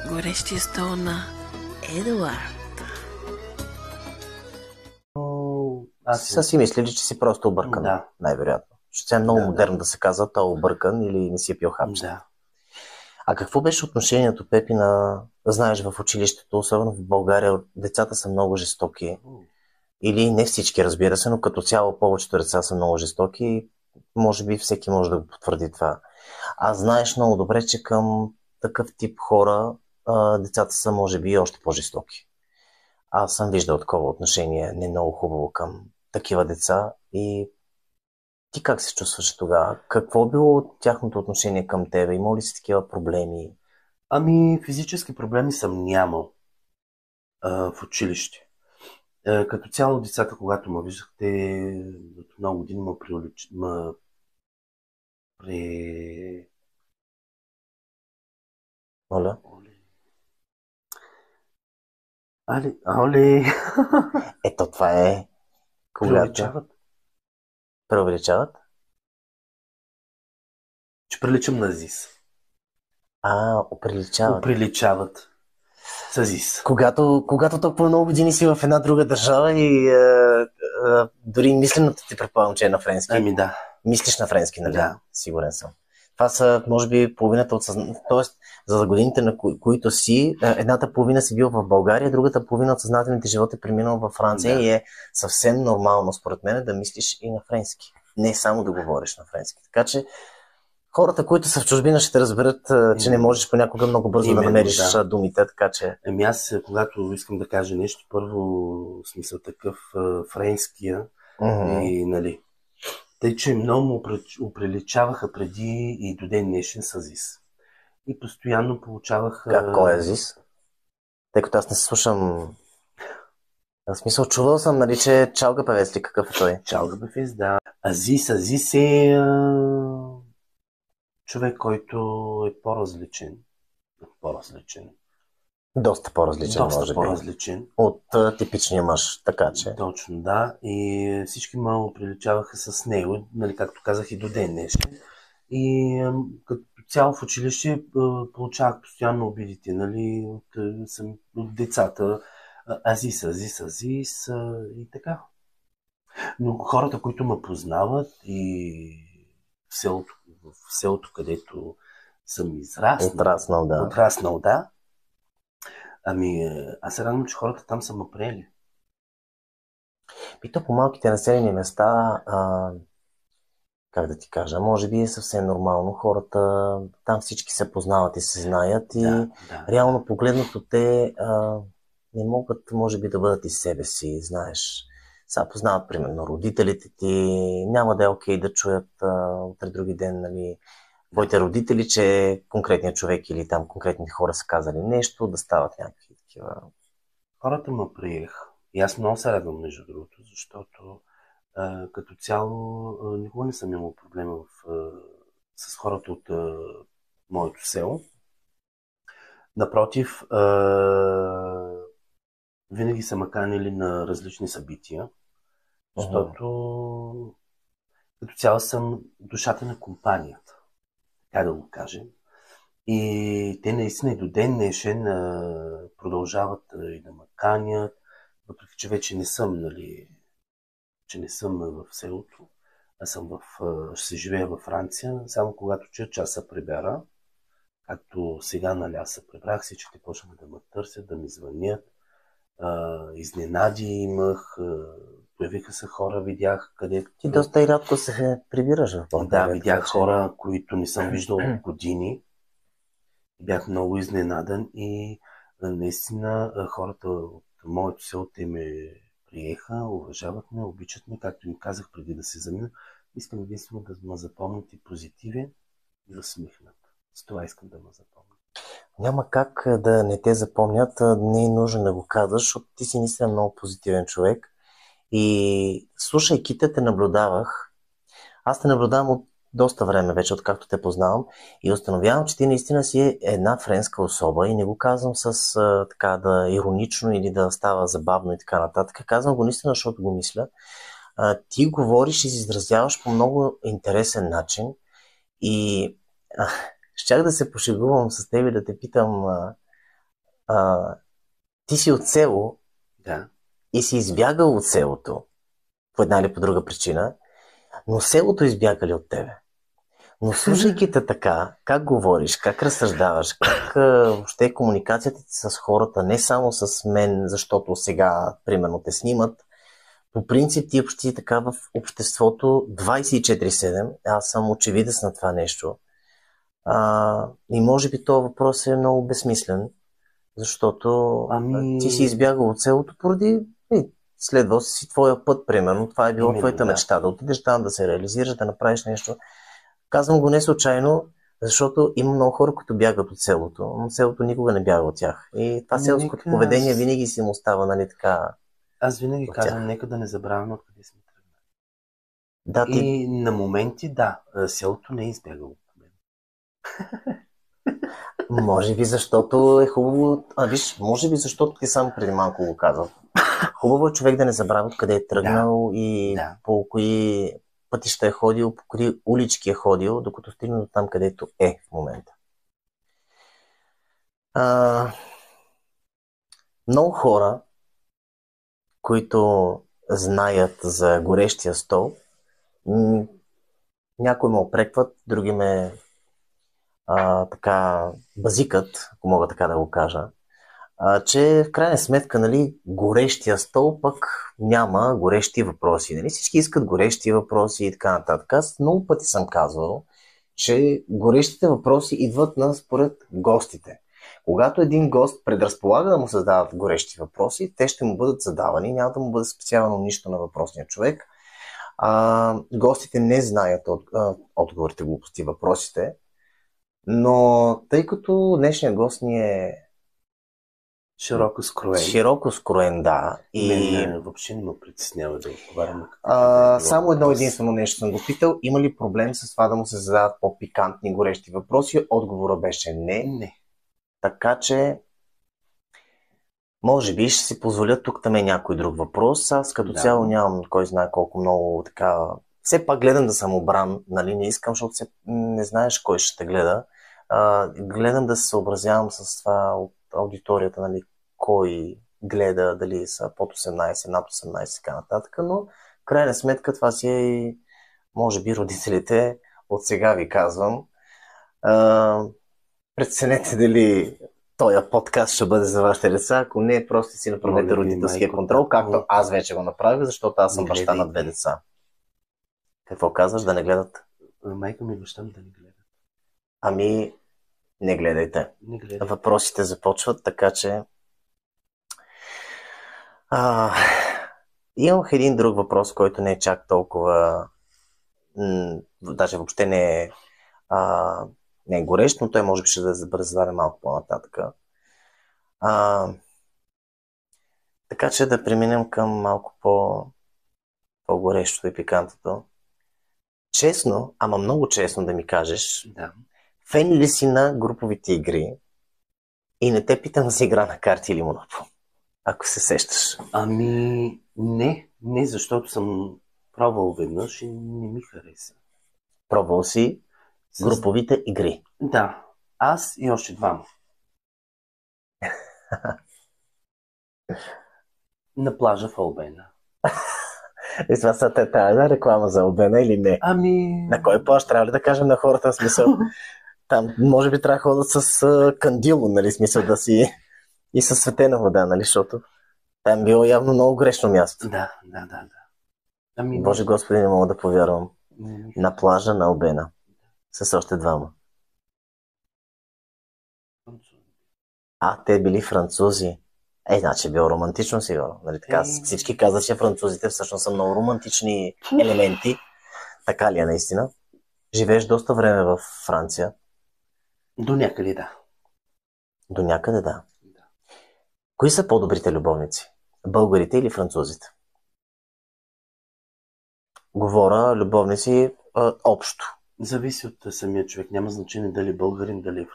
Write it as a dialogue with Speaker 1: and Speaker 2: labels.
Speaker 1: Горещия стол на Едуард.
Speaker 2: Са си мислили, че си просто объркан,
Speaker 3: Да.
Speaker 2: най-вероятно. Ще е много
Speaker 3: Да,
Speaker 2: модерно да се казва, той е объркан или не си е пил хапчета.
Speaker 3: Да.
Speaker 2: А какво беше отношението, Пепи, знаеш, в училището, особено в България, децата са много жестоки. Или не всички, разбира се, но като цяло повечето деца са много жестоки и може би всеки може да го потвърди това. А знаеш много добре, че към такъв тип хора децата са може би още по-жестоки. Аз съм виждал такова отношение не много хубаво към такива деца и ти как се чувстваш тогава? Какво било тяхното отношение към тебе? Има ли си такива проблеми?
Speaker 3: Физически проблеми съм нямал в училище. Като цяло децата, когато ме виждахте, от много години ме пре...
Speaker 2: Оля?
Speaker 3: Оле!
Speaker 2: Ето това е
Speaker 3: Преувеличават.
Speaker 2: Преувеличават?
Speaker 3: Че приличам на Азис.
Speaker 2: Оприличават.
Speaker 3: Приличават с Азис.
Speaker 2: Когато толкова много години си в една друга държава и дори мисленето ти предполагам, че е на френски.
Speaker 3: Да.
Speaker 2: Мислиш на френски, нали?
Speaker 3: Да.
Speaker 2: Сигурен съм. Това са, може би, половината от съзнанието. Тоест, за годините, на които си, едната половина си бил в България, другата половина от съзнателните живот е преминал във Франция и е съвсем нормално, според мен, да мислиш и на френски. Не само да говориш на френски. Така че, хората, които са в чужбина, ще те разберат, че не можеш понякога много бързо да намериш думите, така че...
Speaker 3: Аз, когато искам да кажа нещо, първо смисъл такъв френския и нали... Тъй, че много оприличаваха преди и до ден днешен с Азис. И постоянно получаваха...
Speaker 2: Кой е Азис? Тъй като аз не слушам... В смисъл, чувал съм, нали, че Чалга певец ли? Какъв е той?
Speaker 3: Чалга певец, да. Азис е човек, който е по-различен.
Speaker 2: Доста по-различен, може би.
Speaker 3: Доста по-различен.
Speaker 2: От типичния мъж, така че.
Speaker 3: Точно, да. И всички малко приличаваха с него, нали, както казах и до ден днешен. И като цяло в училище получавах постоянно обидите, нали, от децата. Азис и така. Но хората, които ме познават и в селото, където съм отраснал, да. Аз се радвам, че хората там са ме приели.
Speaker 2: И то по малките населени места, как да ти кажа, може би е съвсем нормално. Хората там всички се познават и се знаят и реално погледнато те не могат, може би, да бъдат из себе си, знаеш. Сега познават, примерно, родителите ти, няма да е окей да чуят утре други ден, нали, твоите родители, че конкретният човек или там конкретните хора са казали нещо, да стават някакви такива.
Speaker 3: Хората ме приеха. И аз много се радвам, между другото, защото като цяло никога не съм имал проблема с хората от моето село. Напротив, винаги са ме канили на различни събития, защото като цяло съм душата на компанията, как да го кажем. И те наистина и до ден днешен продължават и да ме канят, въпреки че вече не съм, нали, че не съм в селото, ще се живея във Франция, само когато чуя, че аз се прибера, както сега, нали, аз се прибрах, всички почнаха да ме търсят, да ми звънят, изненади имах, появиха се хора, видях къде...
Speaker 2: Ти доста и рядко се прибираш в България.
Speaker 3: Да, видях хора, които не съм виждал от години. Бях много изненадан и наистина хората от моето село те ме приеха, уважават ме, обичат ме, както им казах преди да се замина. Искам единствено да ме запомнят и позитивен и усмихнат. С това искам да ме запомнят.
Speaker 2: Няма как да не те запомнят, не е нужно да го казваш, защото ти си наистина много позитивен човек. И слушайки те наблюдавах. Аз те наблюдавам от доста време вече, откакто те познавам и установявам, че ти наистина си една френска особа и не го казвам с така да иронично или да става забавно и така нататък. Казвам го наистина, защото го мисля. Ти говориш и се изразяваш по много интересен начин и щях да се пошегувам с теб и да те питам а, ти си от село
Speaker 3: Да.
Speaker 2: и си избягал от селото по една или по друга причина, но селото избяга ли от тебе? Но слушайки те така, как говориш, как разсъждаваш, как въобще комуникацията ти с хората, не само с мен, защото сега, примерно, те снимат, по принцип ти почти така в обществото 24/7, аз съм очевидец на това нещо. И може би този въпрос е много безсмислен, защото ти си избягал от селото поради следвал си твоя път, примерно. Това е било твоята мечта, да отидеш там, да се реализираш, да направиш нещо. Казвам го не случайно, защото има много хора, които бягат от селото, но селото никога не бяга от тях. И това селското поведение винаги си му остава, нали така.
Speaker 3: Аз винаги казвам, нека да не забравяме откъде сме тръгнали.
Speaker 2: Да,
Speaker 3: и на моменти, да, селото не е избягало от мен.
Speaker 2: Може би защото е хубаво, виж, може би защото ти сам преди малко го казал. Хубаво е човек да не забравя откъде е тръгнал и по кои пътища е ходил, по кои улички е ходил, докато стигне до там, където е в момента. Много хора, които знаят за горещия стол, някои ме опрекват, други ме така базикат, ако мога така да го кажа, че в крайна сметка, нали, горещия стол пък няма горещи въпроси. Нали? Всички искат горещи въпроси и така нататък. Аз много пъти съм казвал, че горещите въпроси идват според гостите. Когато един гост предразполага да му създават горещи въпроси, те ще му бъдат задавани, няма да му бъде специално нищо на въпросния човек. Гостите не знаят отговорите, глупости, въпросите, но тъй като днешният гост ни е
Speaker 3: широко скроен,
Speaker 2: да.
Speaker 3: И въобще не ме притеснява да отговарям.
Speaker 2: Само едно единствено нещо съм го питал. Има ли проблем с това да му се задават по-пикантни, горещи въпроси? Отговора беше не. Така че може би ще си позволя тук там някой друг въпрос. Аз като цяло нямам кой знае колко много така. Все пак гледам да съм обран, нали? Не искам, защото не знаеш кой ще те гледа. Гледам да се съобразявам с това от аудиторията, нали, кой гледа, дали са под 18, над 18 и така нататък, но в крайна сметка това си е и може би родителите, от сега ви казвам. Преценете дали този подкаст ще бъде за вашите деца, ако не, просто си направете родителския контрол, както аз вече го направих, защото аз съм баща на 2 деца. Какво казваш, да не гледат?
Speaker 3: Майка ми и баща ми да не гледат.
Speaker 2: Ами, не гледайте. Въпросите започват, така че имах един друг въпрос, който не е чак толкова даже въобще не е горещ, но той може би ще да зададе малко по-нататък. Така че да преминем към малко по-горещото и пикантото. Честно, ама много честно да ми кажеш, фен ли си на груповите игри? И не те питам за игра на карти или Монопол, ако се сещаш.
Speaker 3: Ами, не, защото съм пробвал веднъж и не ми хареса.
Speaker 2: Пробвал си груповите игри?
Speaker 3: Да, аз и още двама. На плажа в Албена.
Speaker 2: И това са една реклама за Албена или не?
Speaker 3: Ами...
Speaker 2: На кой плаж? Трябва ли да кажем на хората, смисъл? Там може би трябва да ходят с кандило, нали, смисъл да си и със светена вода, нали, защото там било явно много грешно място.
Speaker 3: Да. Ами...
Speaker 2: Боже Господи, не мога да повярвам. На плажа на Албена. С още двама. Те били французи. Значи било романтично сигурно. Нали, така, всички казват, че французите всъщност са много романтични елементи. Така ли е наистина? Живееш доста време в Франция.
Speaker 3: До някъде да.
Speaker 2: До някъде да. Кои са по-добрите любовници? Българите или французите? Говоря любовници общо.
Speaker 3: Зависи от самия човек. Няма значение дали българин, дали